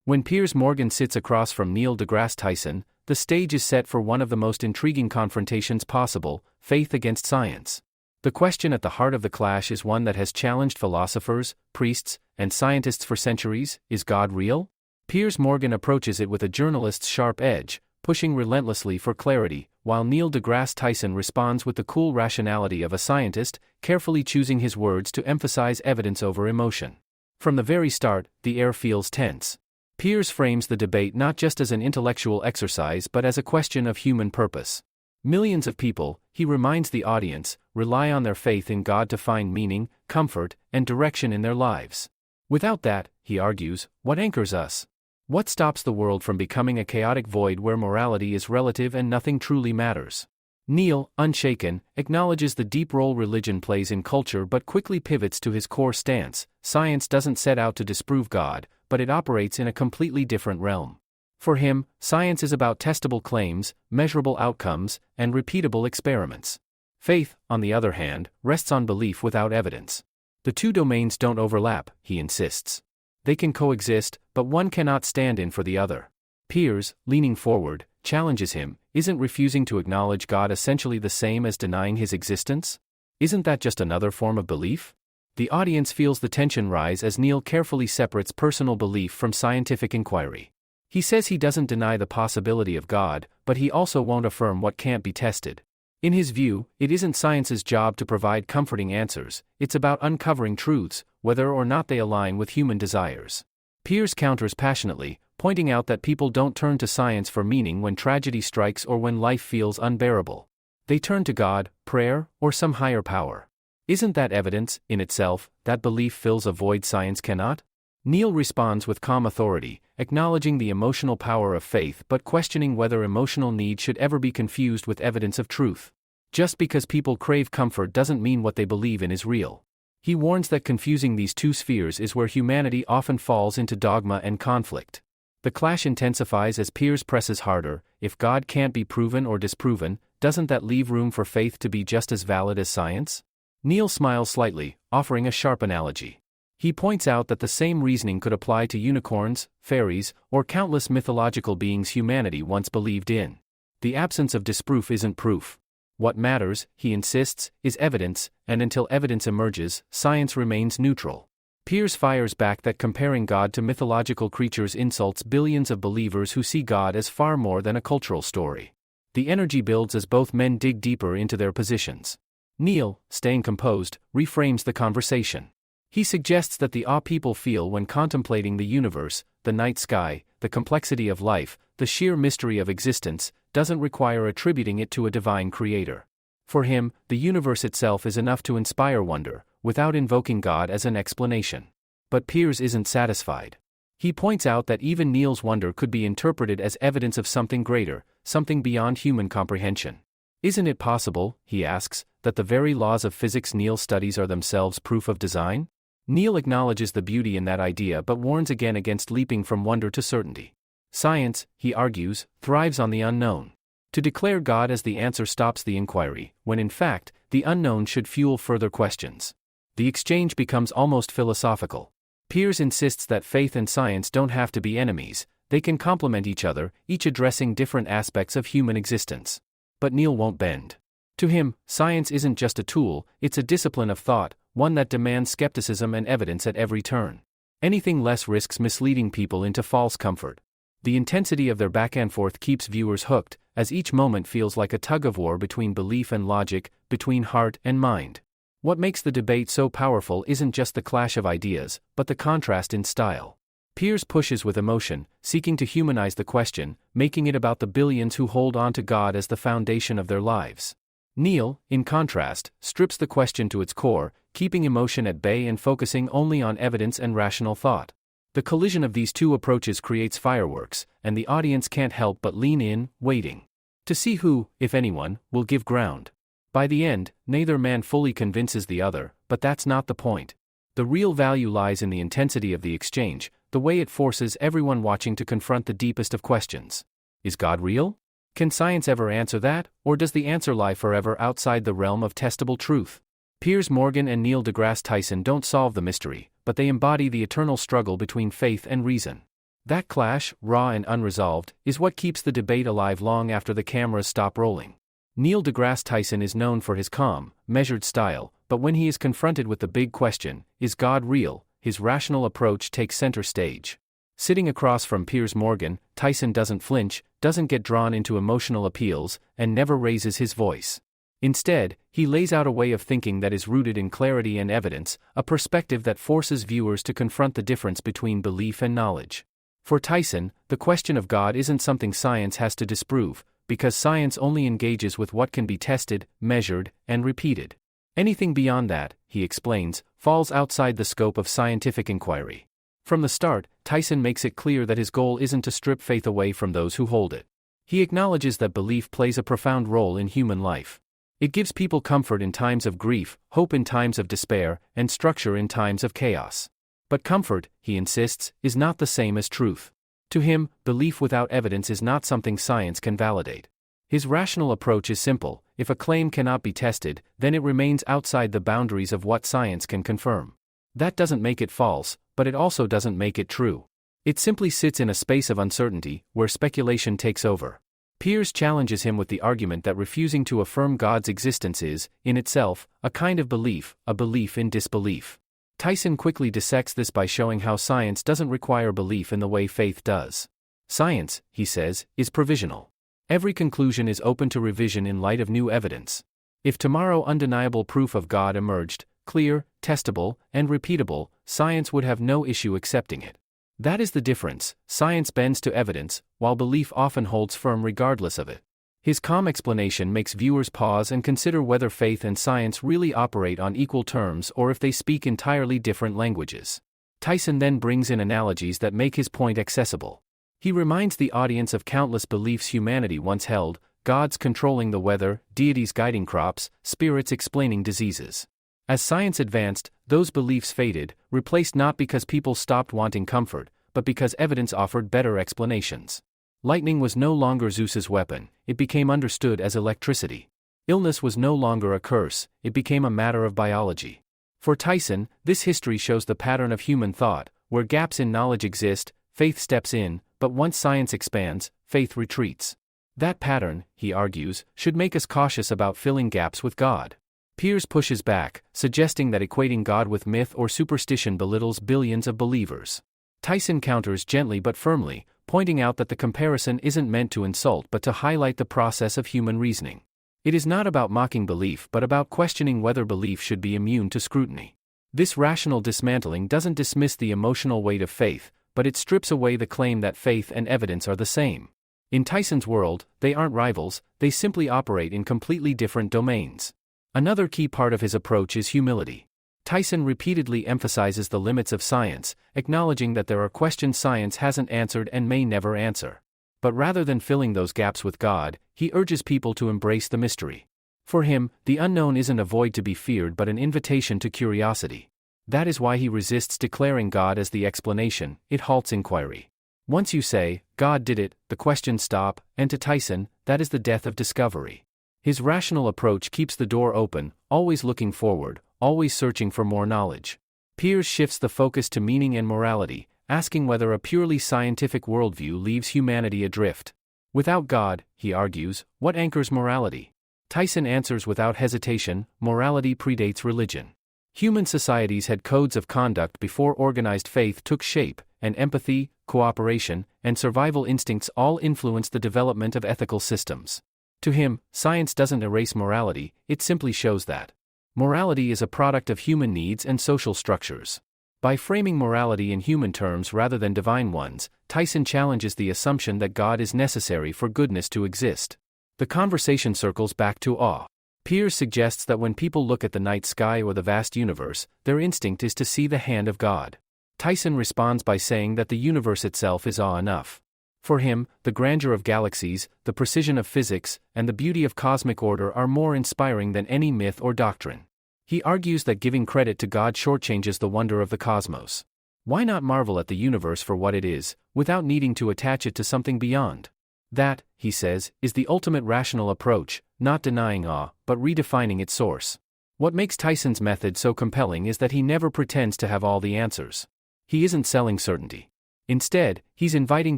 When Piers Morgan sits across from Neil deGrasse Tyson, the stage is set for one of the most intriguing confrontations possible: faith against science. The question at the heart of the clash is one that has challenged philosophers, priests, and scientists for centuries: is God real? Piers Morgan approaches it with a journalist's sharp edge, pushing relentlessly for clarity, while Neil deGrasse Tyson responds with the cool rationality of a scientist, carefully choosing his words to emphasize evidence over emotion. From the very start, the air feels tense. Piers frames the debate not just as an intellectual exercise but as a question of human purpose. Millions of people, he reminds the audience, rely on their faith in God to find meaning, comfort, and direction in their lives. Without that, he argues, what anchors us? What stops the world from becoming a chaotic void where morality is relative and nothing truly matters? Neil, unshaken, acknowledges the deep role religion plays in culture but quickly pivots to his core stance: science doesn't set out to disprove God, but it operates in a completely different realm. For him, science is about testable claims, measurable outcomes, and repeatable experiments. Faith, on the other hand, rests on belief without evidence. The two domains don't overlap, he insists. They can coexist, but one cannot stand in for the other. Piers, leaning forward, challenges him: isn't refusing to acknowledge God essentially the same as denying his existence? Isn't that just another form of belief? The audience feels the tension rise as Neil carefully separates personal belief from scientific inquiry. He says he doesn't deny the possibility of God, but he also won't affirm what can't be tested. In his view, it isn't science's job to provide comforting answers, it's about uncovering truths, whether or not they align with human desires. Piers counters passionately, pointing out that people don't turn to science for meaning when tragedy strikes or when life feels unbearable. They turn to God, prayer, or some higher power. Isn't that evidence, in itself, that belief fills a void science cannot? Neil responds with calm authority, acknowledging the emotional power of faith but questioning whether emotional need should ever be confused with evidence of truth. Just because people crave comfort doesn't mean what they believe in is real. He warns that confusing these two spheres is where humanity often falls into dogma and conflict. The clash intensifies as Piers presses harder: if God can't be proven or disproven, doesn't that leave room for faith to be just as valid as science? Neil smiles slightly, offering a sharp analogy. He points out that the same reasoning could apply to unicorns, fairies, or countless mythological beings humanity once believed in. The absence of disproof isn't proof. What matters, he insists, is evidence, and until evidence emerges, science remains neutral. Piers fires back that comparing God to mythological creatures insults billions of believers who see God as far more than a cultural story. The energy builds as both men dig deeper into their positions. Neil, staying composed, reframes the conversation. He suggests that the awe people feel when contemplating the universe, the night sky, the complexity of life, the sheer mystery of existence, doesn't require attributing it to a divine creator. For him, the universe itself is enough to inspire wonder, without invoking God as an explanation. But Piers isn't satisfied. He points out that even Neil's wonder could be interpreted as evidence of something greater, something beyond human comprehension. Isn't it possible, he asks, that the very laws of physics Neil studies are themselves proof of design? Neil acknowledges the beauty in that idea but warns again against leaping from wonder to certainty. Science, he argues, thrives on the unknown. To declare God as the answer stops the inquiry, when in fact, the unknown should fuel further questions. The exchange becomes almost philosophical. Piers insists that faith and science don't have to be enemies, they can complement each other, each addressing different aspects of human existence. But Neil won't bend. To him, science isn't just a tool, it's a discipline of thought, one that demands skepticism and evidence at every turn. Anything less risks misleading people into false comfort. The intensity of their back and forth keeps viewers hooked, as each moment feels like a tug-of-war between belief and logic, between heart and mind. What makes the debate so powerful isn't just the clash of ideas, but the contrast in style. Piers pushes with emotion, seeking to humanize the question, making it about the billions who hold on to God as the foundation of their lives. Neil, in contrast, strips the question to its core, keeping emotion at bay and focusing only on evidence and rational thought. The collision of these two approaches creates fireworks, and the audience can't help but lean in, waiting to see who, if anyone, will give ground. By the end, neither man fully convinces the other, but that's not the point. The real value lies in the intensity of the exchange, the way it forces everyone watching to confront the deepest of questions. Is God real? Can science ever answer that, or does the answer lie forever outside the realm of testable truth? Piers Morgan and Neil deGrasse Tyson don't solve the mystery, but they embody the eternal struggle between faith and reason. That clash, raw and unresolved, is what keeps the debate alive long after the cameras stop rolling. Neil deGrasse Tyson is known for his calm, measured style, but when he is confronted with the big question, is God real, his rational approach takes center stage. Sitting across from Piers Morgan, Tyson doesn't flinch, doesn't get drawn into emotional appeals, and never raises his voice. Instead, he lays out a way of thinking that is rooted in clarity and evidence, a perspective that forces viewers to confront the difference between belief and knowledge. For Tyson, the question of God isn't something science has to disprove, because science only engages with what can be tested, measured, and repeated. Anything beyond that, he explains, falls outside the scope of scientific inquiry. From the start, Tyson makes it clear that his goal isn't to strip faith away from those who hold it. He acknowledges that belief plays a profound role in human life. It gives people comfort in times of grief, hope in times of despair, and structure in times of chaos. But comfort, he insists, is not the same as truth. To him, belief without evidence is not something science can validate. His rational approach is simple: if a claim cannot be tested, then it remains outside the boundaries of what science can confirm. That doesn't make it false, but it also doesn't make it true. It simply sits in a space of uncertainty, where speculation takes over. Piers challenges him with the argument that refusing to affirm God's existence is, in itself, a kind of belief, a belief in disbelief. Tyson quickly dissects this by showing how science doesn't require belief in the way faith does. Science, he says, is provisional. Every conclusion is open to revision in light of new evidence. If tomorrow undeniable proof of God emerged, clear, testable, and repeatable, science would have no issue accepting it. That is the difference: science bends to evidence, while belief often holds firm regardless of it. His calm explanation makes viewers pause and consider whether faith and science really operate on equal terms or if they speak entirely different languages. Tyson then brings in analogies that make his point accessible. He reminds the audience of countless beliefs humanity once held: gods controlling the weather, deities guiding crops, spirits explaining diseases. As science advanced, those beliefs faded, replaced not because people stopped wanting comfort, but because evidence offered better explanations. Lightning was no longer Zeus's weapon, it became understood as electricity. Illness was no longer a curse, it became a matter of biology. For Tyson, this history shows the pattern of human thought: where gaps in knowledge exist, faith steps in, but once science expands, faith retreats. That pattern, he argues, should make us cautious about filling gaps with God. Piers pushes back, suggesting that equating God with myth or superstition belittles billions of believers. Tyson counters gently but firmly, pointing out that the comparison isn't meant to insult but to highlight the process of human reasoning. It is not about mocking belief but about questioning whether belief should be immune to scrutiny. This rational dismantling doesn't dismiss the emotional weight of faith, but it strips away the claim that faith and evidence are the same. In Tyson's world, they aren't rivals, they simply operate in completely different domains. Another key part of his approach is humility. Tyson repeatedly emphasizes the limits of science, acknowledging that there are questions science hasn't answered and may never answer. But rather than filling those gaps with God, he urges people to embrace the mystery. For him, the unknown isn't a void to be feared but an invitation to curiosity. That is why he resists declaring God as the explanation; it halts inquiry. Once you say, God did it, the questions stop, and to Tyson, that is the death of discovery. His rational approach keeps the door open, always looking forward, always searching for more knowledge. Piers shifts the focus to meaning and morality, asking whether a purely scientific worldview leaves humanity adrift. Without God, he argues, what anchors morality? Tyson answers without hesitation: morality predates religion. Human societies had codes of conduct before organized faith took shape, and empathy, cooperation, and survival instincts all influenced the development of ethical systems. To him, science doesn't erase morality, it simply shows that morality is a product of human needs and social structures. By framing morality in human terms rather than divine ones, Tyson challenges the assumption that God is necessary for goodness to exist. The conversation circles back to awe. Piers suggests that when people look at the night sky or the vast universe, their instinct is to see the hand of God. Tyson responds by saying that the universe itself is awe enough. For him, the grandeur of galaxies, the precision of physics, and the beauty of cosmic order are more inspiring than any myth or doctrine. He argues that giving credit to God shortchanges the wonder of the cosmos. Why not marvel at the universe for what it is, without needing to attach it to something beyond? That, he says, is the ultimate rational approach, not denying awe, but redefining its source. What makes Tyson's method so compelling is that he never pretends to have all the answers. He isn't selling certainty. Instead, he's inviting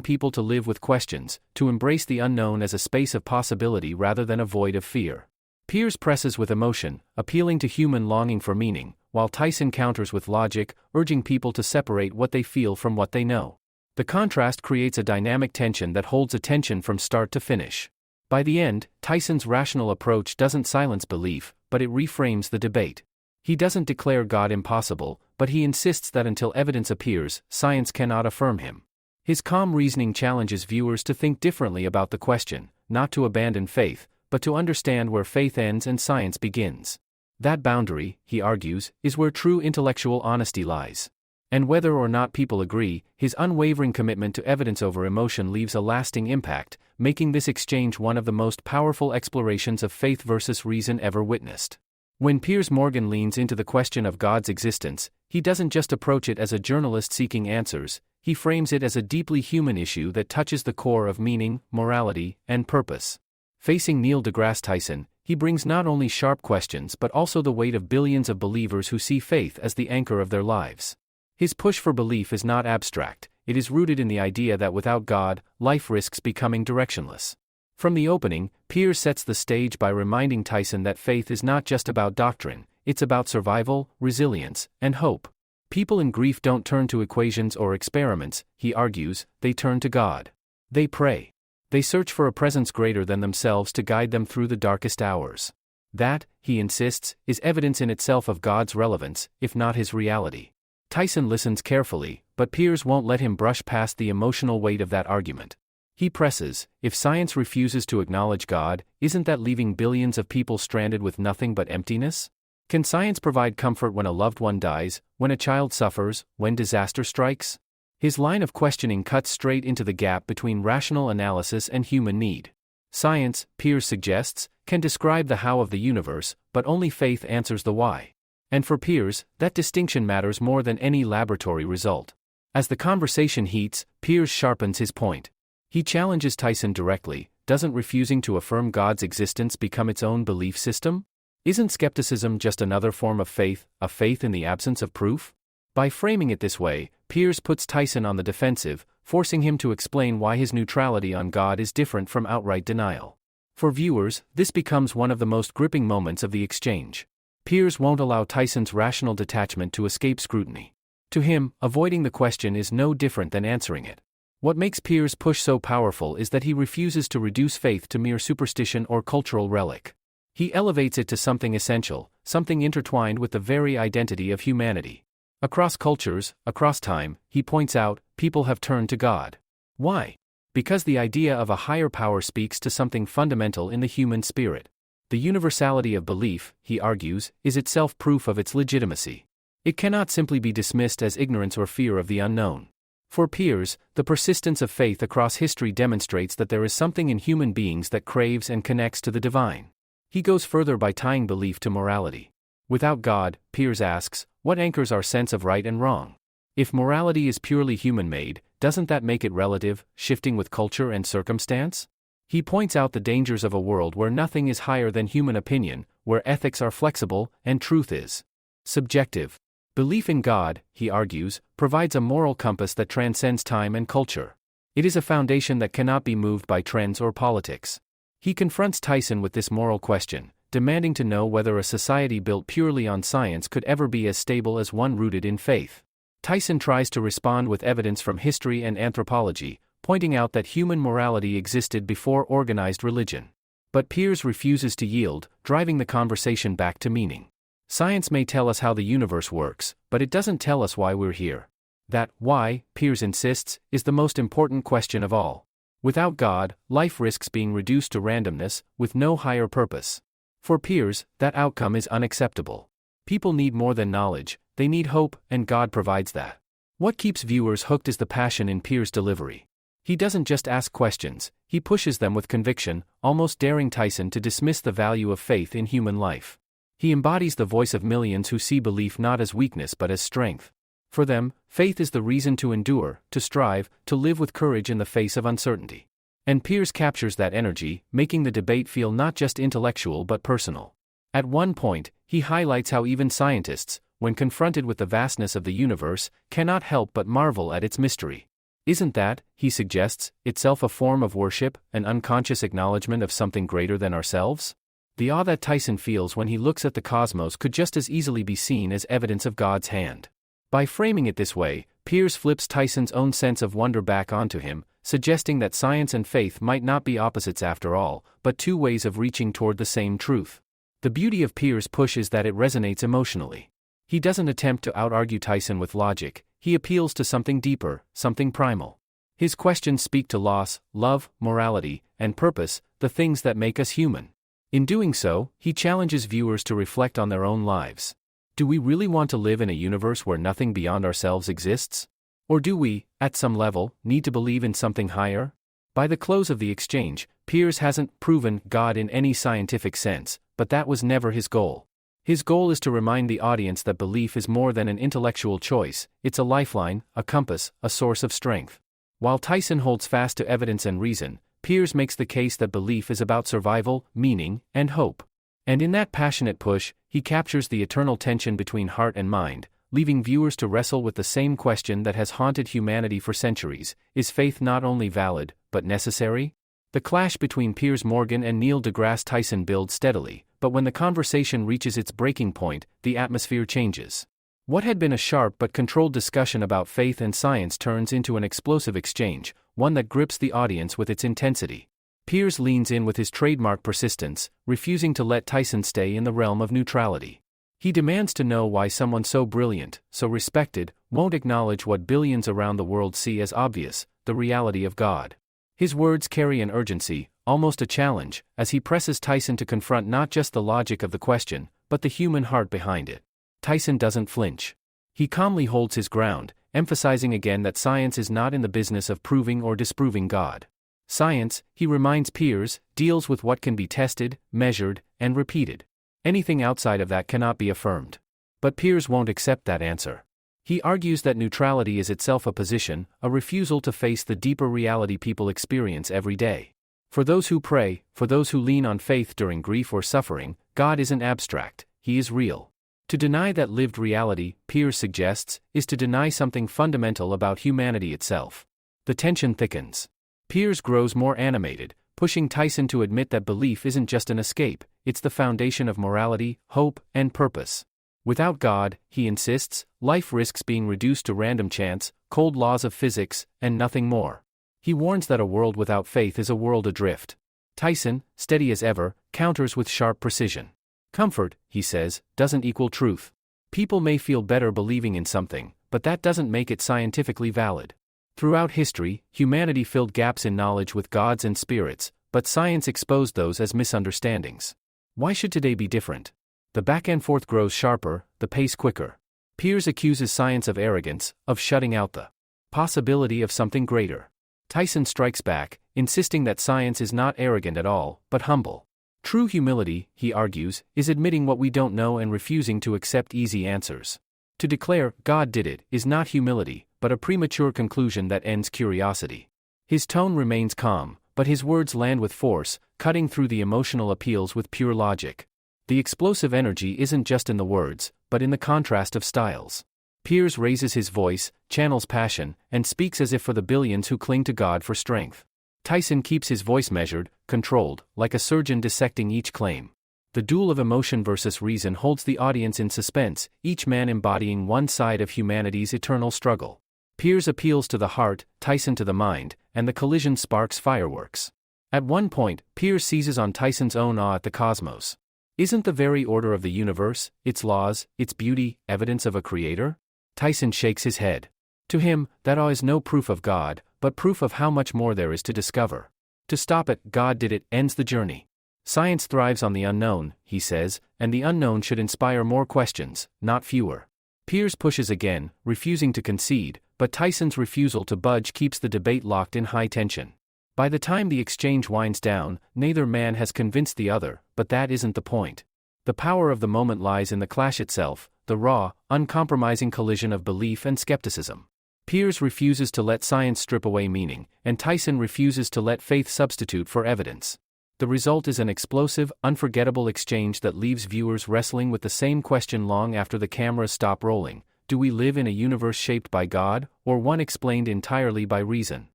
people to live with questions, to embrace the unknown as a space of possibility rather than a void of fear. Piers presses with emotion, appealing to human longing for meaning, while Tyson counters with logic, urging people to separate what they feel from what they know. The contrast creates a dynamic tension that holds attention from start to finish. By the end, Tyson's rational approach doesn't silence belief, but it reframes the debate. He doesn't declare God impossible, but he insists that until evidence appears, science cannot affirm him. His calm reasoning challenges viewers to think differently about the question, not to abandon faith, but to understand where faith ends and science begins. That boundary, he argues, is where true intellectual honesty lies. And whether or not people agree, his unwavering commitment to evidence over emotion leaves a lasting impact, making this exchange one of the most powerful explorations of faith versus reason ever witnessed. When Piers Morgan leans into the question of God's existence, he doesn't just approach it as a journalist seeking answers, he frames it as a deeply human issue that touches the core of meaning, morality, and purpose. Facing Neil deGrasse Tyson, he brings not only sharp questions but also the weight of billions of believers who see faith as the anchor of their lives. His push for belief is not abstract, it is rooted in the idea that without God, life risks becoming directionless. From the opening, Piers sets the stage by reminding Tyson that faith is not just about doctrine, it's about survival, resilience, and hope. People in grief don't turn to equations or experiments, he argues, they turn to God. They pray. They search for a presence greater than themselves to guide them through the darkest hours. That, he insists, is evidence in itself of God's relevance, if not his reality. Tyson listens carefully, but Piers won't let him brush past the emotional weight of that argument. He presses, if science refuses to acknowledge God, isn't that leaving billions of people stranded with nothing but emptiness? Can science provide comfort when a loved one dies, when a child suffers, when disaster strikes? His line of questioning cuts straight into the gap between rational analysis and human need. Science, Piers suggests, can describe the how of the universe, but only faith answers the why. And for Piers, that distinction matters more than any laboratory result. As the conversation heats, Piers sharpens his point. He challenges Tyson directly, doesn't refusing to affirm God's existence become its own belief system? Isn't skepticism just another form of faith, a faith in the absence of proof? By framing it this way, Piers puts Tyson on the defensive, forcing him to explain why his neutrality on God is different from outright denial. For viewers, this becomes one of the most gripping moments of the exchange. Piers won't allow Tyson's rational detachment to escape scrutiny. To him, avoiding the question is no different than answering it. What makes Piers' push so powerful is that he refuses to reduce faith to mere superstition or cultural relic. He elevates it to something essential, something intertwined with the very identity of humanity. Across cultures, across time, he points out, people have turned to God. Why? Because the idea of a higher power speaks to something fundamental in the human spirit. The universality of belief, he argues, is itself proof of its legitimacy. It cannot simply be dismissed as ignorance or fear of the unknown. For Piers, the persistence of faith across history demonstrates that there is something in human beings that craves and connects to the divine. He goes further by tying belief to morality. Without God, Piers asks, what anchors our sense of right and wrong? If morality is purely human-made, doesn't that make it relative, shifting with culture and circumstance? He points out the dangers of a world where nothing is higher than human opinion, where ethics are flexible, and truth is subjective. Belief in God, he argues, provides a moral compass that transcends time and culture. It is a foundation that cannot be moved by trends or politics. He confronts Tyson with this moral question, demanding to know whether a society built purely on science could ever be as stable as one rooted in faith. Tyson tries to respond with evidence from history and anthropology, pointing out that human morality existed before organized religion. But Piers refuses to yield, driving the conversation back to meaning. Science may tell us how the universe works, but it doesn't tell us why we're here. That why, Piers insists, is the most important question of all. Without God, life risks being reduced to randomness, with no higher purpose. For Piers, that outcome is unacceptable. People need more than knowledge, they need hope, and God provides that. What keeps viewers hooked is the passion in Piers' delivery. He doesn't just ask questions, he pushes them with conviction, almost daring Tyson to dismiss the value of faith in human life. He embodies the voice of millions who see belief not as weakness but as strength. For them, faith is the reason to endure, to strive, to live with courage in the face of uncertainty. And Piers captures that energy, making the debate feel not just intellectual but personal. At one point, he highlights how even scientists, when confronted with the vastness of the universe, cannot help but marvel at its mystery. Isn't that, he suggests, itself a form of worship, an unconscious acknowledgement of something greater than ourselves? The awe that Tyson feels when he looks at the cosmos could just as easily be seen as evidence of God's hand. By framing it this way, Piers flips Tyson's own sense of wonder back onto him, suggesting that science and faith might not be opposites after all, but two ways of reaching toward the same truth. The beauty of Piers' push is that it resonates emotionally. He doesn't attempt to out-argue Tyson with logic, he appeals to something deeper, something primal. His questions speak to loss, love, morality, and purpose, the things that make us human. In doing so, he challenges viewers to reflect on their own lives. Do we really want to live in a universe where nothing beyond ourselves exists? Or do we, at some level, need to believe in something higher? By the close of the exchange, Piers hasn't proven God in any scientific sense, but that was never his goal. His goal is to remind the audience that belief is more than an intellectual choice, it's a lifeline, a compass, a source of strength. While Tyson holds fast to evidence and reason, Piers makes the case that belief is about survival, meaning, and hope. And in that passionate push, he captures the eternal tension between heart and mind, leaving viewers to wrestle with the same question that has haunted humanity for centuries: is faith not only valid, but necessary? The clash between Piers Morgan and Neil deGrasse Tyson builds steadily, but when the conversation reaches its breaking point, the atmosphere changes. What had been a sharp but controlled discussion about faith and science turns into an explosive exchange, one that grips the audience with its intensity. Piers leans in with his trademark persistence, refusing to let Tyson stay in the realm of neutrality. He demands to know why someone so brilliant, so respected, won't acknowledge what billions around the world see as obvious, the reality of God. His words carry an urgency, almost a challenge, as he presses Tyson to confront not just the logic of the question, but the human heart behind it. Tyson doesn't flinch. He calmly holds his ground, emphasizing again that science is not in the business of proving or disproving God. Science, he reminds Piers, deals with what can be tested, measured, and repeated. Anything outside of that cannot be affirmed. But Piers won't accept that answer. He argues that neutrality is itself a position, a refusal to face the deeper reality people experience every day. For those who pray, for those who lean on faith during grief or suffering, God isn't abstract, he is real. To deny that lived reality, Piers suggests, is to deny something fundamental about humanity itself. The tension thickens. Piers grows more animated, pushing Tyson to admit that belief isn't just an escape, it's the foundation of morality, hope, and purpose. Without God, he insists, life risks being reduced to random chance, cold laws of physics, and nothing more. He warns that a world without faith is a world adrift. Tyson, steady as ever, counters with sharp precision. Comfort, he says, doesn't equal truth. People may feel better believing in something, but that doesn't make it scientifically valid. Throughout history, humanity filled gaps in knowledge with gods and spirits, but science exposed those as misunderstandings. Why should today be different? The back and forth grows sharper, the pace quicker. Piers accuses science of arrogance, of shutting out the possibility of something greater. Tyson strikes back, insisting that science is not arrogant at all, but humble. True humility, he argues, is admitting what we don't know and refusing to accept easy answers. To declare, God did it, is not humility, but a premature conclusion that ends curiosity. His tone remains calm, but his words land with force, cutting through the emotional appeals with pure logic. The explosive energy isn't just in the words, but in the contrast of styles. Piers raises his voice, channels passion, and speaks as if for the billions who cling to God for strength. Tyson keeps his voice measured, controlled, like a surgeon dissecting each claim. The duel of emotion versus reason holds the audience in suspense, each man embodying one side of humanity's eternal struggle. Piers appeals to the heart, Tyson to the mind, and the collision sparks fireworks. At one point, Piers seizes on Tyson's own awe at the cosmos. Isn't the very order of the universe, its laws, its beauty, evidence of a creator? Tyson shakes his head. To him, that awe is no proof of God, but proof of how much more there is to discover. To stop at God did it ends the journey. Science thrives on the unknown, he says, and the unknown should inspire more questions, not fewer. Piers pushes again, refusing to concede, but Tyson's refusal to budge keeps the debate locked in high tension. By the time the exchange winds down, neither man has convinced the other, but that isn't the point. The power of the moment lies in the clash itself, the raw, uncompromising collision of belief and skepticism. Piers refuses to let science strip away meaning, and Tyson refuses to let faith substitute for evidence. The result is an explosive, unforgettable exchange that leaves viewers wrestling with the same question long after the cameras stop rolling. do we live in a universe shaped by God, or one explained entirely by reason?